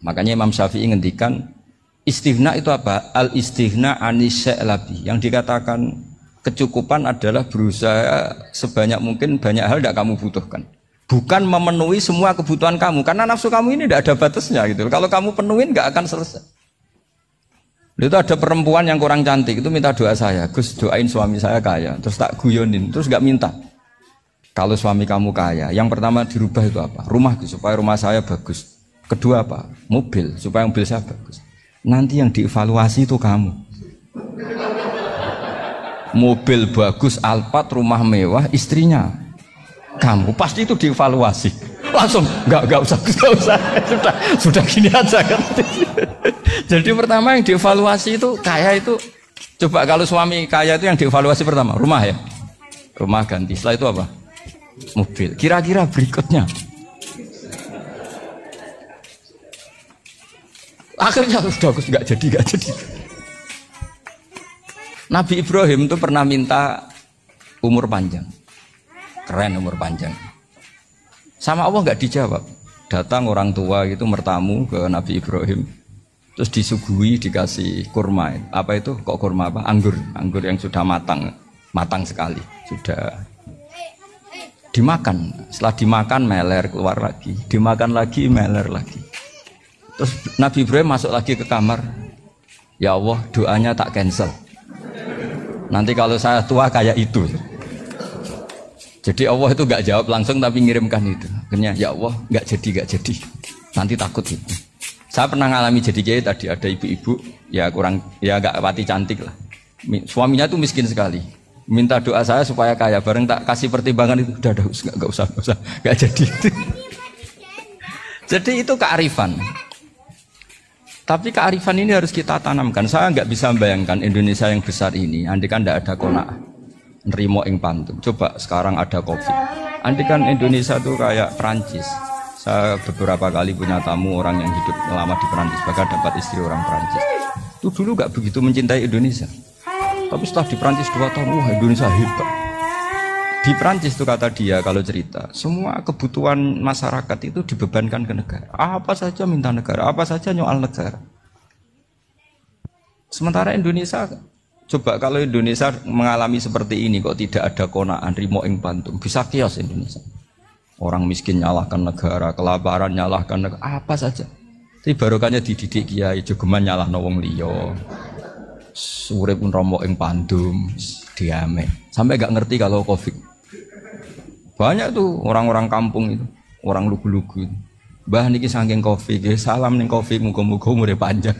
Makanya Imam Syafi'i ngendikan istighna itu apa? Al istighna anis sya'labi. Yang dikatakan kecukupan adalah berusaha sebanyak mungkin banyak hal tidak kamu butuhkan. Bukan memenuhi semua kebutuhan kamu, karena nafsu kamu ini tidak ada batasnya gitu. Kalau kamu penuhin nggak akan selesai. Itu ada perempuan yang kurang cantik itu minta doa saya, Gus doain suami saya kaya, terus tak guyonin, terus nggak minta. Kalau suami kamu kaya, yang pertama dirubah itu apa? Rumah supaya rumah saya bagus. Kedua apa? Mobil supaya mobil saya bagus. Nanti yang dievaluasi itu kamu. Mobil bagus, Alphard, rumah mewah, istrinya kamu. Pasti itu dievaluasi. Langsung enggak usah. Sudah gini aja kan. Jadi pertama yang dievaluasi itu kaya itu. Coba kalau suami kaya itu yang dievaluasi pertama rumah ya. Rumah ganti. Setelah itu apa? Mobil. Kira-kira berikutnya. Akhirnya sudah enggak jadi. Nabi Ibrahim itu pernah minta umur panjang. Keren umur panjang. Sama Allah enggak dijawab. Datang orang tua gitu mertamu ke Nabi Ibrahim. Terus disuguhi dikasih kurma. Apa itu? Kok kurma apa? Anggur yang sudah matang sekali. Sudah dimakan. Setelah dimakan meler keluar lagi. Dimakan lagi meler lagi. Terus Nabi Ibrahim masuk lagi ke kamar. Ya Allah, doanya tak cancel. Nanti kalau saya tua kayak itu. Jadi Allah itu enggak jawab langsung tapi ngirimkan itu. Akhirnya ya Allah enggak jadi. Nanti takut itu. Saya pernah ngalami jadi kiai tadi ada ibu-ibu ya enggak pati cantik lah. Suaminya tuh miskin sekali. Minta doa saya supaya kaya, bareng tak kasih pertimbangan itu udah enggak usah enggak jadi. Jadi itu kearifan. Tapi kearifan ini harus kita tanamkan. Saya enggak bisa membayangkan Indonesia yang besar ini andai kan enggak ada qanaah. Nerimo ing pantum. Coba sekarang ada Covid. Andai kan Indonesia tuh kayak Perancis. Saya beberapa kali punya tamu orang yang hidup lama di Perancis, bahkan dapat istri orang Perancis. Itu dulu gak begitu mencintai Indonesia. Tapi setelah di Perancis 2 tahun, wah Indonesia hebat. Di Perancis itu kata dia kalau cerita, semua kebutuhan masyarakat itu dibebankan ke negara. Apa saja minta negara, apa saja nyoal negara. Sementara Indonesia, coba kalau Indonesia mengalami seperti ini kok tidak ada qanaah rimo ing pantum, bisa kios Indonesia. Orang miskin nyalahkan negara, kelaparan nyalahkan negara, apa saja. Tapi barokahnya dididik kiai, jogeman nyalahno wong liya. Urip pun romo ing pandum, diame. Sampai gak ngerti kalau Covid. Banyak tuh orang-orang kampung itu, orang lugu-lugu itu. Mbah niki saking Covid, salam ning Covid, muga-muga umure panjang.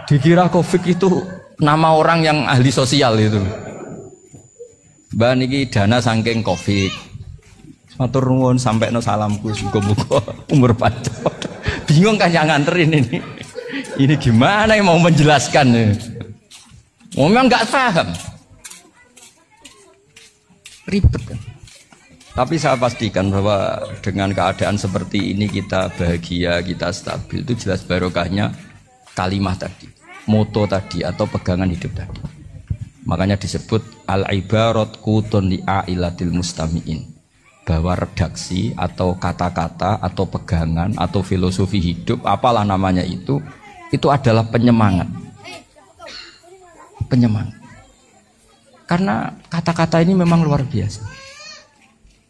Dikira Covid itu nama orang yang ahli sosial itu. Mbah niki dana saking Covid. Matur nuwun sampekno salamku muga-muga umur panjang. Bingung kan yang nganterin ini. Ini gimana yang mau menjelaskan? Memang enggak paham. Ribet kan. Tapi saya pastikan bahwa dengan keadaan seperti ini kita bahagia, kita stabil, itu jelas barokahnya kalimat tadi, moto tadi atau pegangan hidup tadi. Makanya disebut al-ibarat qutun li'ailatil mustami'in, bahwa redaksi atau kata-kata atau pegangan atau filosofi hidup apalah namanya itu adalah penyemangat. Karena kata-kata ini memang luar biasa.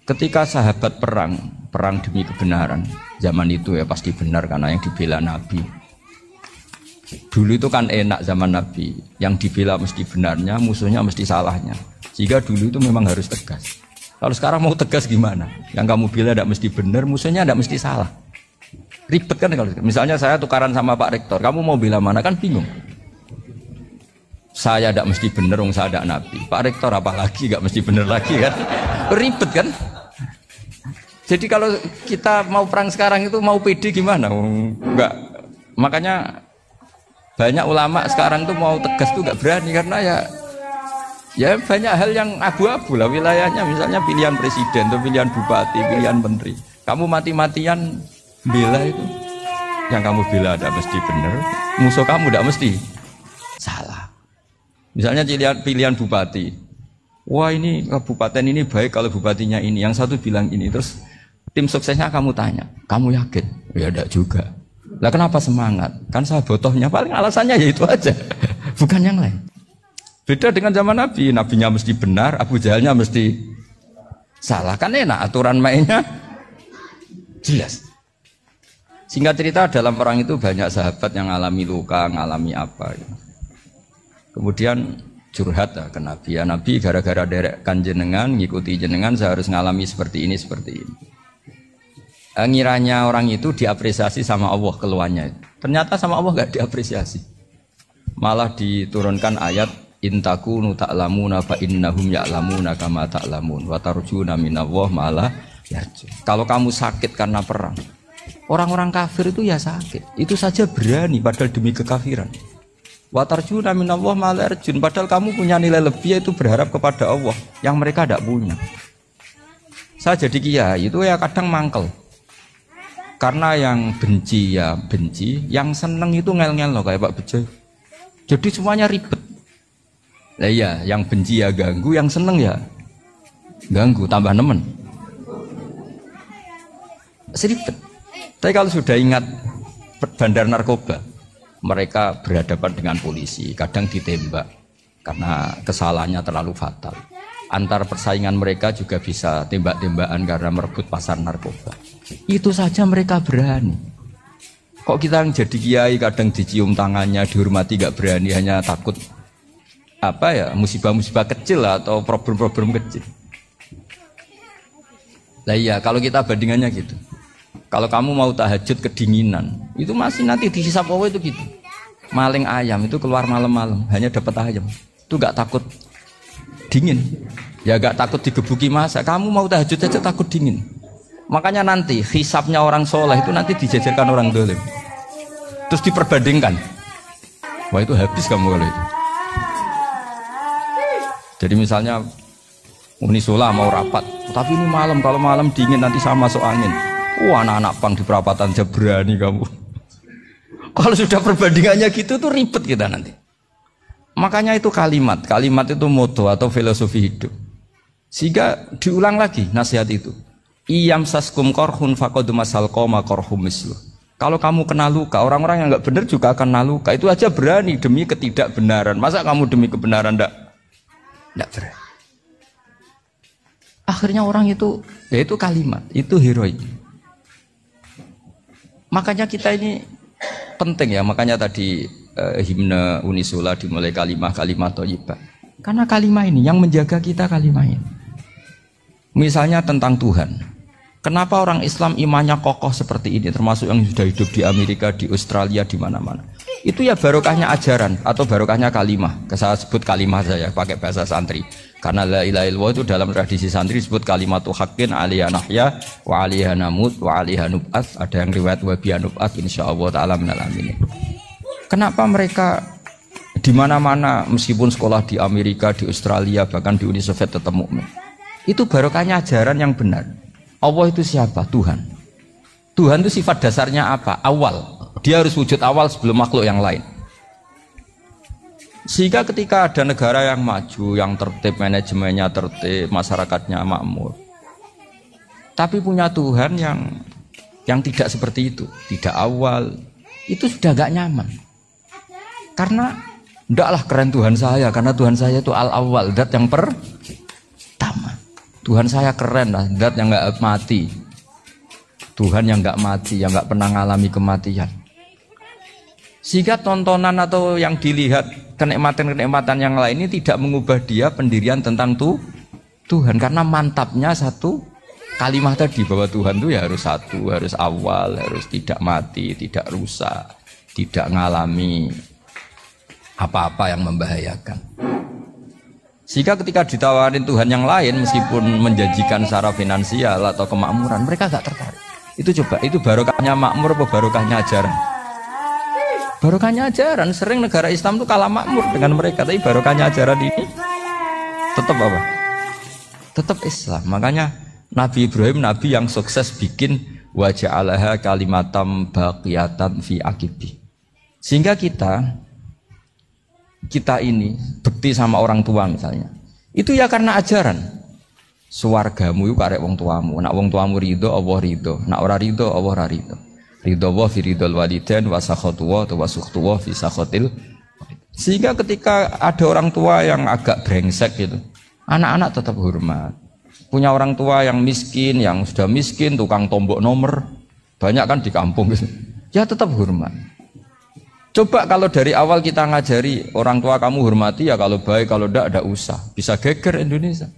Ketika sahabat perang demi kebenaran, zaman itu ya pasti benar karena yang dibela Nabi. Dulu itu kan enak zaman Nabi, yang dibela mesti benarnya, musuhnya mesti salahnya. Sehingga dulu itu memang harus tegas. Kalau sekarang mau tegas gimana? Yang kamu bela tidak mesti benar, musuhnya tidak mesti salah. Ribet kan kalau misalnya saya tukaran sama Pak Rektor, kamu mau bela mana kan bingung. Saya tidak mesti benar, saya tidak Nabi. Pak Rektor apalagi tidak mesti benar lagi kan? Ribet kan? Jadi kalau kita mau perang sekarang itu mau pede gimana? Enggak. Makanya banyak ulama sekarang tuh mau tegas tuh enggak berani karena ya banyak hal yang abu-abu lah wilayahnya, misalnya pilihan presiden atau pilihan bupati, pilihan menteri. Kamu mati-matian bela itu, yang kamu bela tidak mesti benar, musuh kamu tidak mesti salah. Misalnya pilihan bupati, wah ini kabupaten ini baik kalau bupatinya ini, yang satu bilang ini, terus tim suksesnya kamu tanya, kamu yakin? Ya enggak juga. Lah kenapa semangat? Kan saya botohnya paling alasannya ya itu aja. Bukan yang lain. Beda dengan zaman Nabi. Nabinya mesti benar, Abu Jahalnya mesti salah. Kan enak aturan mainnya jelas. Singkat cerita dalam perang itu banyak sahabat yang alami luka, ngalami apa. Kemudian curhat ke Nabi. Ya Nabi gara-gara derekkan jenengan, ngikuti jenengan saya harus ngalami seperti ini, seperti ini. Ngiranya orang itu diapresiasi sama Allah keluarnya. Ternyata sama Allah gak diapresiasi. Malah diturunkan ayat intakunu ta'lamuna fa innahum ya'lamuna kama ta'lamun wa tarjuna minallah ma'ala yarju. Kalau kamu sakit karena perang, orang-orang kafir itu ya sakit. Itu saja berani padahal demi kekafiran. Wa tarjuna minallah ma'ala yarjun, padahal kamu punya nilai lebih yaitu berharap kepada Allah yang mereka tidak punya. Saya jadi kiai itu ya kadang mangkel. Karena yang benci ya benci, yang seneng itu ngel-ngel loh kayak Pak Bejo. Jadi semuanya ribet. Lah iya, yang benci ya ganggu, yang seneng ya ganggu, tambah nemen. Seribet. Tapi kalau sudah ingat bandar narkoba, mereka berhadapan dengan polisi, kadang ditembak karena kesalahannya terlalu fatal. Antar persaingan mereka juga bisa tembak-tembakan karena merebut pasar narkoba. Itu saja mereka berani. Kok kita yang jadi kiai kadang dicium tangannya, dihormati gak berani, hanya takut apa ya, musibah-musibah kecil atau problem-problem kecil. Lah iya, kalau kita bandingannya gitu. Kalau kamu mau tahajud kedinginan, itu masih nanti dihisap Allah itu gitu. Maling ayam itu keluar malam-malam, hanya dapat ayam. Itu gak takut dingin. Ya gak takut digebuki masa. Kamu mau tahajud aja takut dingin. Makanya nanti hisapnya orang soleh itu nanti dijajarkan orang dolim. Terus diperbandingkan. Wah itu habis kamu kalau itu. Jadi misalnya Unisula mau rapat, tapi ini malam, kalau malam dingin nanti sama masuk angin. Wah anak-anak pang di perapatan aja berani kamu. Kalau sudah perbandingannya gitu tuh ribet kita nanti. Makanya itu kalimat itu moto atau filosofi hidup. Sehingga diulang lagi nasihat itu. Iyam saskum korhun faqad masal qoma korhum mislu. Kalau kamu kena luka, orang-orang yang nggak benar juga akan kena luka. Itu aja berani demi ketidakbenaran. Masa kamu demi kebenaran enggak berani? Akhirnya orang itu, ya itu kalimat, itu heroik. Makanya kita ini penting ya. Makanya tadi himne Unisula dimulai kalimat thayyibah. Karena kalimat ini yang menjaga kita kalimat ini. Misalnya tentang Tuhan. Kenapa orang Islam imannya kokoh seperti ini, termasuk yang sudah hidup di Amerika, di Australia, di mana-mana. Itu ya barokahnya ajaran atau barokahnya kalimah. Saya sebut kalimah saya pakai bahasa santri. Karena la ilaha illallah itu dalam tradisi santri disebut kalimatu haqqin alaiha nahya wa alaiha namut wa alaiha nub'ats. Ada yang riwayat wa biha nub'ats insyaallah taala minal aminin. Kenapa mereka di mana-mana meskipun sekolah di Amerika, di Australia, bahkan di Uni Soviet tetap mukmin? Itu barokahnya ajaran yang benar. Allah itu siapa? Tuhan. Tuhan itu sifat dasarnya apa? Awal. Dia harus wujud awal sebelum makhluk yang lain. Sehingga ketika ada negara yang maju, yang tertib, manajemennya tertib, masyarakatnya makmur, tapi punya Tuhan yang tidak seperti itu, tidak awal, itu sudah gak nyaman. Karena ndaklah keren Tuhan saya, karena Tuhan saya itu al-awwal, zat yang pertama. Tuhan saya keren lah, zat yang gak mati. Tuhan yang gak mati, yang gak pernah mengalami kematian. Sehingga tontonan atau yang dilihat kenikmatan-kenikmatan yang lain ini tidak mengubah dia pendirian tentang Tuhan. Karena mantapnya satu kalimat tadi bahwa Tuhan itu ya harus satu, harus awal, harus tidak mati, tidak rusak, tidak mengalami apa-apa yang membahayakan. Sehingga ketika ditawarin Tuhan yang lain meskipun menjanjikan secara finansial atau kemakmuran, mereka gak tertarik. Itu coba, itu barokahnya makmur apa barokahnya ajaran? Barokahnya ajaran. Sering negara Islam itu kalah makmur dengan mereka, tapi barokahnya ajaran ini tetap apa? Tetap Islam. Makanya Nabi Ibrahim, Nabi yang sukses bikin wa ja'alaha kalimatam baqiyatan fi aqibi. Sehingga kita ini bekti sama orang tua misalnya, itu ya karena ajaran. Suwargamu itu karek wong tuamu. Nak wong tuamu ridho, Allah ridho. Nak ora ridho, Allah ora ridho. Ridho wa fi ridhol walidain wa sakhatu wa sukhtu wa fi sakhatil. Sehingga ketika ada orang tua yang agak brengsek gitu, anak-anak tetap hormat. Punya orang tua yang miskin, yang sudah miskin, tukang tombok nomor, banyak kan di kampung gitu. Ya tetap hormat. Coba kalau dari awal kita ngajari orang tua kamu hormati ya, kalau baik, kalau tidak usah. Bisa geger Indonesia.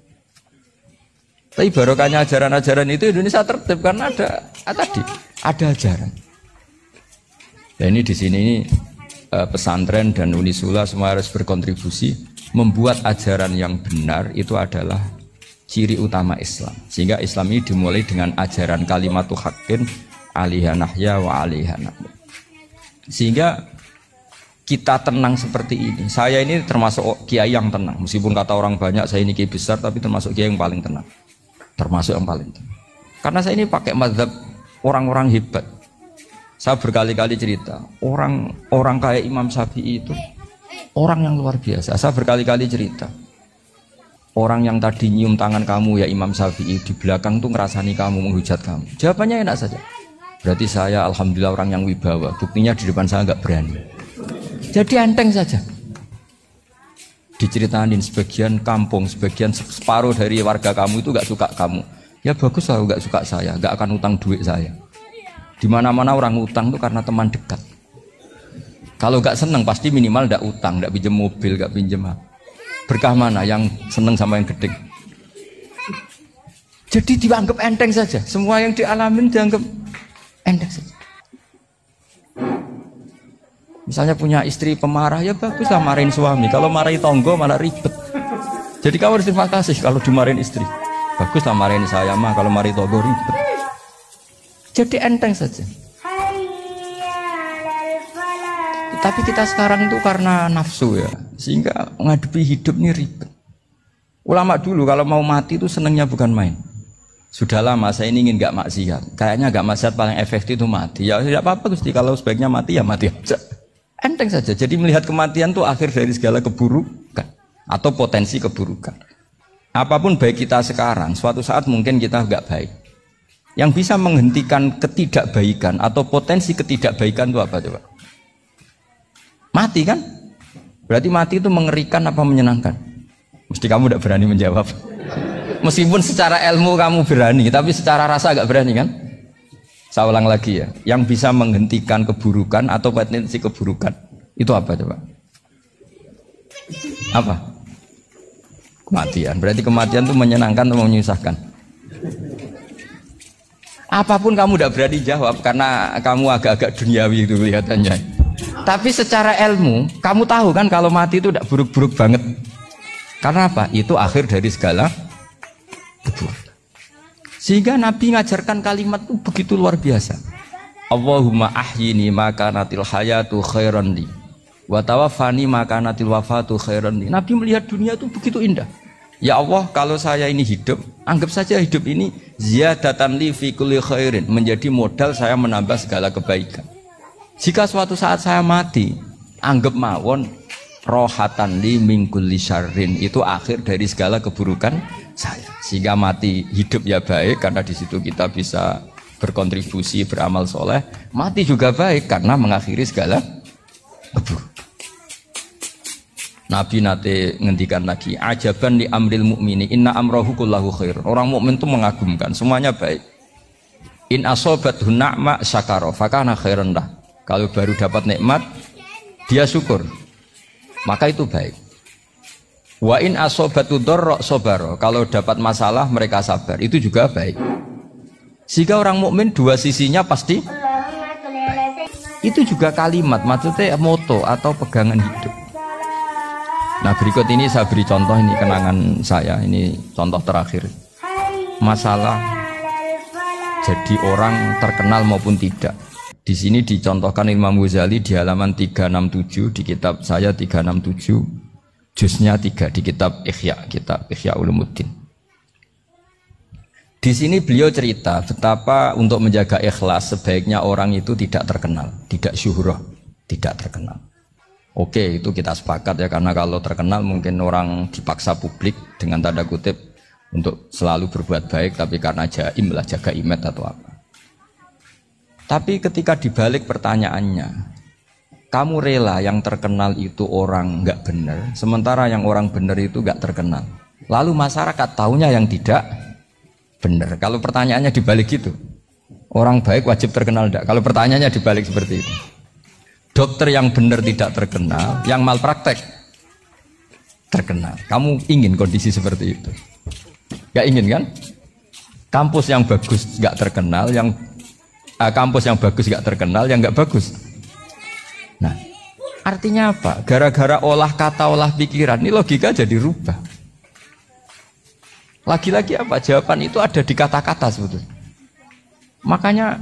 Tapi barokahnya ajaran-ajaran itu Indonesia tertib karena ada ajaran. Nah ini di sini ini pesantren dan Unisula semua harus berkontribusi membuat ajaran yang benar itu adalah ciri utama Islam. Sehingga Islam ini dimulai dengan ajaran kalimatu haqqin alaiha nahya wa alaiha namut. Sehingga kita tenang seperti ini. Saya ini termasuk kiai yang tenang. Meskipun kata orang banyak saya ini kiai besar, tapi termasuk kiai yang paling tenang. Termasuk yang paling tenang. Karena saya ini pakai mazhab orang-orang hebat. Saya berkali-kali cerita, orang kayak Imam Syafi'i itu orang yang luar biasa. Saya berkali-kali cerita, orang yang tadi nyium tangan kamu ya Imam Syafi'i, di belakang tuh ngerasani kamu, menghujat kamu. Jawabannya enak saja. Berarti saya alhamdulillah orang yang wibawa. Buktinya di depan saya nggak berani. Jadi enteng saja. Diceritain sebagian kampung, sebagian separuh dari warga kamu itu nggak suka kamu. Ya bagus lah nggak suka saya, nggak akan utang duit saya. Di mana-mana orang utang itu karena teman dekat. Kalau nggak seneng pasti minimal nggak utang, nggak pinjam mobil, nggak pinjam apa. Berkah mana yang seneng sama yang gede? Jadi dianggap enteng saja. Semua yang dialamin dianggap enteng saja. Misalnya punya istri pemarah, ya baguslah marahin suami. Kalau marahin tonggo malah ribet. Jadi kamu harus terima kasih kalau dimarahin istri. Baguslah marahin saya mah, kalau marahin tonggo ribet. Jadi enteng saja. Tapi kita sekarang itu karena nafsu ya, sehingga menghadapi hidup ini ribet. Ulama dulu kalau mau mati itu senengnya bukan main. Sudah lama saya ini ingin gak maksiat. Kayaknya gak maksiat paling efektif itu mati. Ya tidak apa-apa Gusti, kalau sebaiknya mati ya mati aja. Enteng saja. Jadi melihat kematian itu akhir dari segala keburukan atau potensi keburukan. Apapun baik kita sekarang, suatu saat mungkin kita nggak baik. Yang bisa menghentikan ketidakbaikan atau potensi ketidakbaikan itu apa coba? Mati kan? Berarti mati itu mengerikan apa menyenangkan? Mesti kamu tidak berani menjawab. Meskipun secara ilmu kamu berani, tapi secara rasa nggak berani kan? Saya ulang lagi ya, yang bisa menghentikan keburukan atau potensi keburukan itu apa coba? Apa? Kematian. Berarti kematian itu menyenangkan atau menyusahkan? Apapun kamu tidak berani jawab karena kamu agak-agak duniawi itu kelihatannya. Tapi secara ilmu, kamu tahu kan kalau mati itu tidak buruk-buruk banget. Karena apa? Itu akhir dari segala keburukan. Sehingga Nabi ngajarkan kalimat itu begitu luar biasa. Allahumma ahyini maka natil hayatu khairan li wa tawaffani maka natil wafatu khairan li. Nabi melihat dunia itu begitu indah. Ya Allah, kalau saya ini hidup, anggap saja hidup ini ziyadatan li fi kulli khairin, menjadi modal saya menambah segala kebaikan. Jika suatu saat saya mati, anggap mawon rohatan li min kulli syarrin, itu akhir dari segala keburukan saya. Sehingga mati hidup ya baik karena di situ kita bisa berkontribusi beramal soleh. Mati juga baik karena mengakhiri segala keburukan. Nabi nate ngendikan lagi, ajaban li amril mukmini inna amrahu kullahu khair. Orang mukmin itu mengagumkan, semuanya baik. In asobathu na'ma syakara fakana khairan lah. Kalau baru dapat nikmat dia syukur, maka itu baik. Wa in asobatu dharra sabara, kalau dapat masalah mereka sabar, itu juga baik. Jika orang mukmin dua sisinya pasti baik. Itu juga kalimat, maksudnya moto atau pegangan hidup. Nah berikut ini saya beri contoh, ini kenangan saya, ini contoh terakhir. Masalah jadi orang terkenal maupun tidak. Di sini dicontohkan Imam Ghazali di halaman 367 di kitab saya 367. Juznya 3 di kitab Ihya Ulumuddin. Di sini beliau cerita betapa untuk menjaga ikhlas sebaiknya orang itu tidak terkenal, tidak syuhrah, tidak terkenal. Oke, itu kita sepakat ya, karena kalau terkenal mungkin orang dipaksa publik dengan tanda kutip untuk selalu berbuat baik, tapi karena jaim lah, jaga image atau apa. Tapi ketika dibalik pertanyaannya, kamu rela yang terkenal itu orang nggak benar, sementara yang orang benar itu nggak terkenal. Lalu masyarakat taunya yang tidak benar. Kalau pertanyaannya dibalik gitu, orang baik wajib terkenal enggak? Kalau pertanyaannya dibalik seperti itu, dokter yang benar tidak terkenal, yang malpraktek terkenal. Kamu ingin kondisi seperti itu? Gak ingin kan? Kampus yang bagus gak terkenal, kampus yang bagus gak terkenal, yang gak bagus. Nah, artinya apa? Gara-gara olah kata, olah pikiran, ini logika jadi rubah. Lagi-lagi apa? Jawaban itu ada di kata-kata sebetulnya. Makanya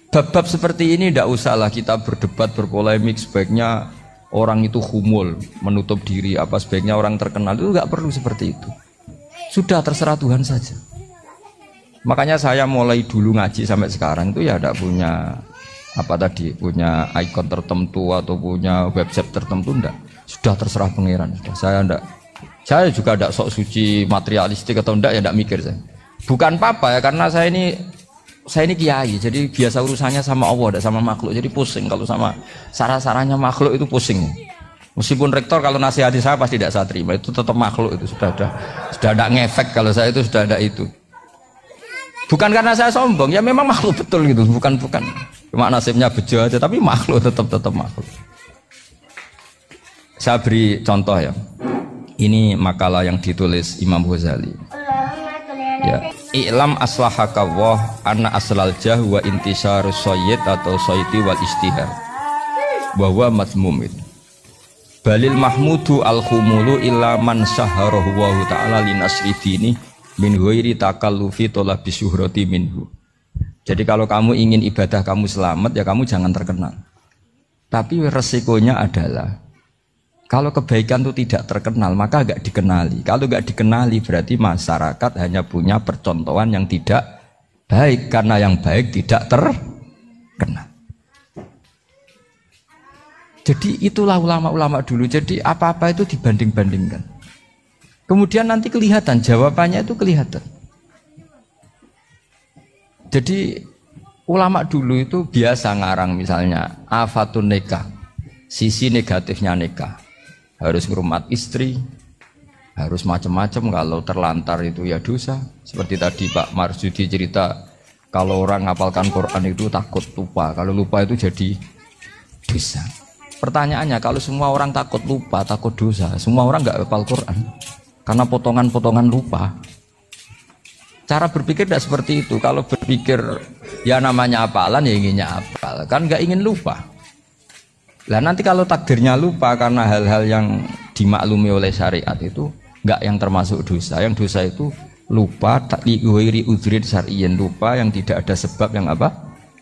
bab-bab seperti ini tidak usahlah kita berdebat, berpolemik. Sebaiknya orang itu humul, menutup diri, apa sebaiknya orang terkenal, itu nggak perlu seperti itu. Sudah terserah Tuhan saja. Makanya saya mulai dulu ngaji sampai sekarang itu ya tidak punya punya ikon tertentu atau punya website tertentu, enggak. Sudah terserah pangeran. Saya juga tidak sok suci materialistik atau enggak, ya tidak mikir saya. Bukan apa-apa ya, karena saya ini kiai, jadi biasa urusannya sama Allah, tidak sama makhluk. Jadi pusing kalau sama sarah-sarahnya makhluk itu pusing. Meskipun rektor kalau nasihati saya pasti tidak saya terima, itu tetap makhluk, itu sudah ada ngefek kalau saya itu sudah ada itu. Bukan karena saya sombong, ya memang makhluk betul gitu, bukan. Cuma nasibnya bejo aja, tapi makhluk tetap makhluk. Saya beri contoh ya. Ini makalah yang ditulis Imam Ghazali. Ya, i'lam aslahakallah anna aslal jah wa intisarus sayyid atau sayyidi wal istihar bahwa mazmum itu. Balil mahmudu al-khumulu illa man syaharahu wa ta'ala li nasri dini min ghairi takallufi talabi syuhrati minhu. Jadi kalau kamu ingin ibadah kamu selamat, ya kamu jangan terkenal. Tapi resikonya adalah kalau kebaikan itu tidak terkenal, maka gak dikenali. Kalau gak dikenali berarti masyarakat hanya punya percontohan yang tidak baik, karena yang baik tidak terkenal. Jadi itulah ulama-ulama dulu. Jadi apa-apa itu dibanding-bandingkan. Kemudian nanti kelihatan, jawabannya itu kelihatan. Jadi ulama dulu itu biasa ngarang misalnya afatun nikah, sisi negatifnya nikah. Harus ngurmat istri, harus macam-macam, kalau terlantar itu ya dosa. Seperti tadi Pak Marsudi cerita, kalau orang ngapalkan Quran itu takut lupa, kalau lupa itu jadi dosa. Pertanyaannya, kalau semua orang takut lupa, takut dosa, semua orang nggak hafal Quran karena potongan-potongan lupa. Cara berpikir tidak seperti itu. Kalau berpikir ya namanya hafalan, ya inginnya hafal, kan nggak ingin lupa. Lah nanti kalau takdirnya lupa karena hal-hal yang dimaklumi oleh syariat itu enggak yang termasuk dosa. Yang dosa itu lupa takliwiri udhrin syar'iyyin, lupa yang tidak ada sebab yang apa?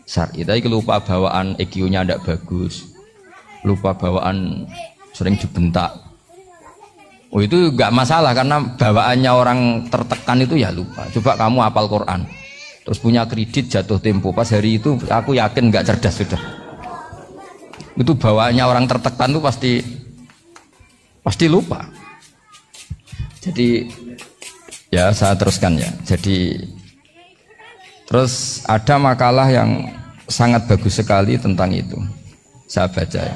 Syar'i. Tapi lupa bawaan EQ-nya tidak bagus. Lupa bawaan sering dibentak. Oh itu enggak masalah karena bawaannya orang tertekan itu ya lupa. Coba kamu hafal Quran. Terus punya kredit jatuh tempo. Pas hari itu aku yakin enggak cerdas sudah. Itu bawaannya orang tertekan itu pasti lupa. Jadi ya saya teruskan ya. Jadi terus ada makalah yang sangat bagus sekali tentang itu. Saya baca ya.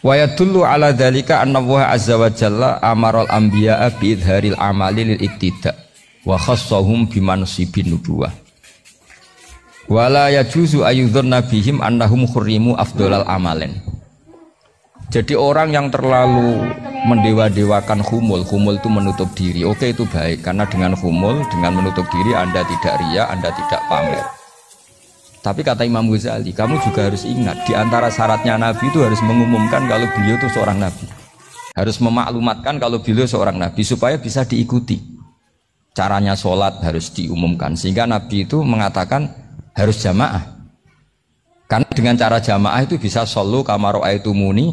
Wa yadullu ala dzalika anna Allah azza wa jalla amaral anbiya'a bi idharil amali lil iktida wa khassahum bi mansibin nubuwah. Wala yajuzu ayyudhanna bihim annahum khurrimu afdhalal amalen. Jadi orang yang terlalu mendewa-dewakan khumul itu menutup diri. Oke, itu baik karena dengan khumul, dengan menutup diri Anda tidak riya, Anda tidak pamer. Tapi kata Imam Ghazali, kamu juga harus ingat di antara syaratnya Nabi itu harus mengumumkan kalau beliau itu seorang Nabi. Harus memaklumatkan kalau beliau seorang Nabi supaya bisa diikuti. Caranya sholat harus diumumkan sehingga Nabi itu mengatakan harus jamaah. Karena dengan cara jamaah itu bisa shollu kama ra'aitumuni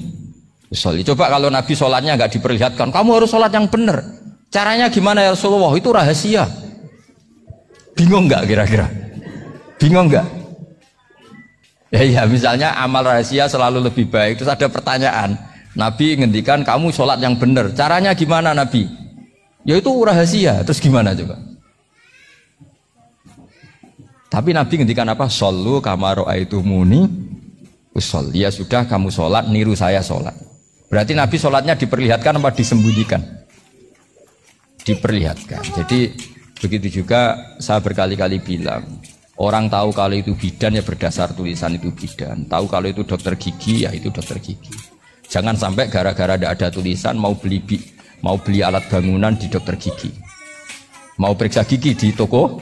usolli. Coba kalau Nabi sholatnya nggak diperlihatkan, kamu harus sholat yang benar. Caranya gimana ya Rasulullah? Itu rahasia. Bingung nggak kira-kira? Bingung nggak? Ya misalnya amal rahasia selalu lebih baik. Terus ada pertanyaan, Nabi ngendikan kamu sholat yang benar. Caranya gimana Nabi? Ya itu rahasia. Terus gimana coba? Tapi Nabi ngendikan apa? Shollu kama ra'aitumuni usolli. Ya sudah kamu sholat, niru saya sholat. Berarti Nabi sholatnya diperlihatkan apa disembunyikan? Diperlihatkan. Jadi begitu juga saya berkali-kali bilang, orang tahu kalau itu bidan ya berdasar tulisan itu bidan. Tahu kalau itu dokter gigi ya itu dokter gigi. Jangan sampai gara-gara tidak ada tulisan mau beli alat bangunan di dokter gigi, mau periksa gigi di toko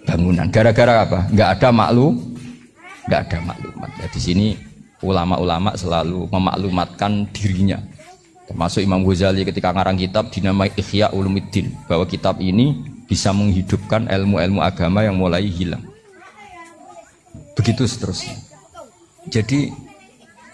bangunan. Gara-gara apa? Nggak ada maklumat. Ya, di sini ulama-ulama selalu memaklumatkan dirinya. Termasuk Imam Ghazali ketika ngarang kitab dinamai Ihya Ulumuddin, bahwa kitab ini bisa menghidupkan ilmu-ilmu agama yang mulai hilang. Begitu seterusnya. Jadi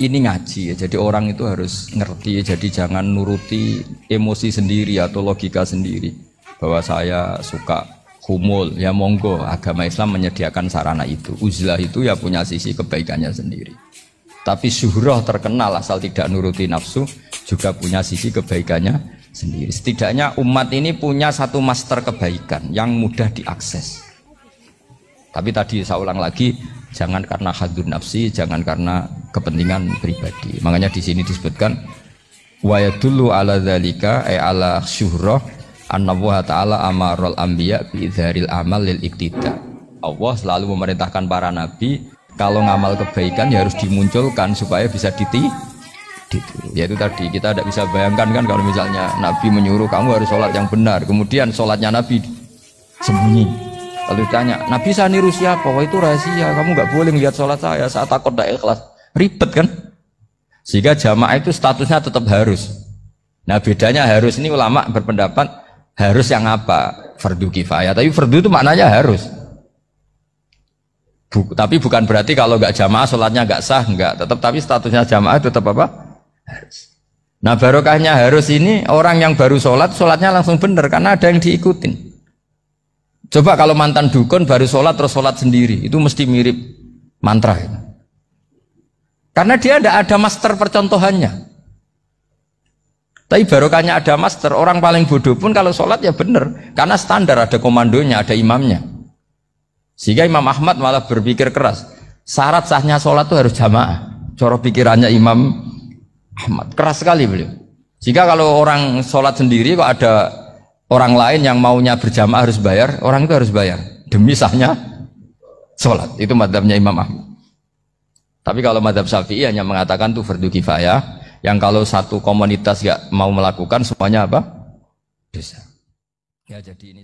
ini ngaji ya. Jadi orang itu harus ngerti. Jadi jangan nuruti emosi sendiri atau logika sendiri. Bahwa saya suka humul, ya monggo, agama Islam menyediakan sarana itu. Uzlah itu ya punya sisi kebaikannya sendiri. Tapi syuhrah terkenal asal tidak nuruti nafsu juga punya sisi kebaikannya sendiri. Setidaknya umat ini punya satu master kebaikan yang mudah diakses. Tapi tadi saya ulang lagi, jangan karena hadun nafsi, jangan karena kepentingan pribadi. Makanya di sini disebutkan wa yadullu ala dzalika ay ala syuhrah An-Nabuha ta'ala amarul anbiya bi'idharil amal lil iktida. Allah selalu memerintahkan para nabi kalau ngamal kebaikan ya harus dimunculkan supaya bisa ditiru. Yaitu tadi kita tidak bisa bayangkan kan kalau misalnya nabi menyuruh kamu harus sholat yang benar, kemudian sholatnya nabi sembunyi. Lalu ditanya, nabi saya niru siapa? Wah itu rahasia, kamu nggak boleh lihat sholat saya takut tidak ikhlas. Ribet kan? Sehingga jamaah itu statusnya tetap harus. Nah bedanya harus ini ulama berpendapat harus yang apa? Fardu kifayah. Tapi fardu itu maknanya harus. Tapi bukan berarti kalau nggak jamaah sholatnya nggak sah, nggak. Tetap tapi statusnya jamaah tetap apa? Harus. Nah barokahnya harus ini orang yang baru sholatnya langsung benar karena ada yang diikutin. Coba kalau mantan dukun baru sholat terus sholat sendiri itu mesti mirip mantra. Karena dia tidak ada master percontohannya. Tapi barokahnya ada master, orang paling bodoh pun kalau sholat ya benar, karena standar ada komandonya, ada imamnya. Sehingga Imam Ahmad malah berpikir keras, syarat sahnya sholat itu harus jamaah. Cara pikirannya Imam Ahmad keras sekali beliau. Sehingga kalau orang sholat sendiri kok ada orang lain yang maunya berjamaah harus bayar, orang itu harus bayar demi sahnya sholat. Itu madzhabnya Imam Ahmad. Tapi kalau madzhab Syafi'i hanya mengatakan itu fardu kifayah. Yang kalau satu komunitas gak mau melakukan semuanya apa? Dosa. Ya jadi ini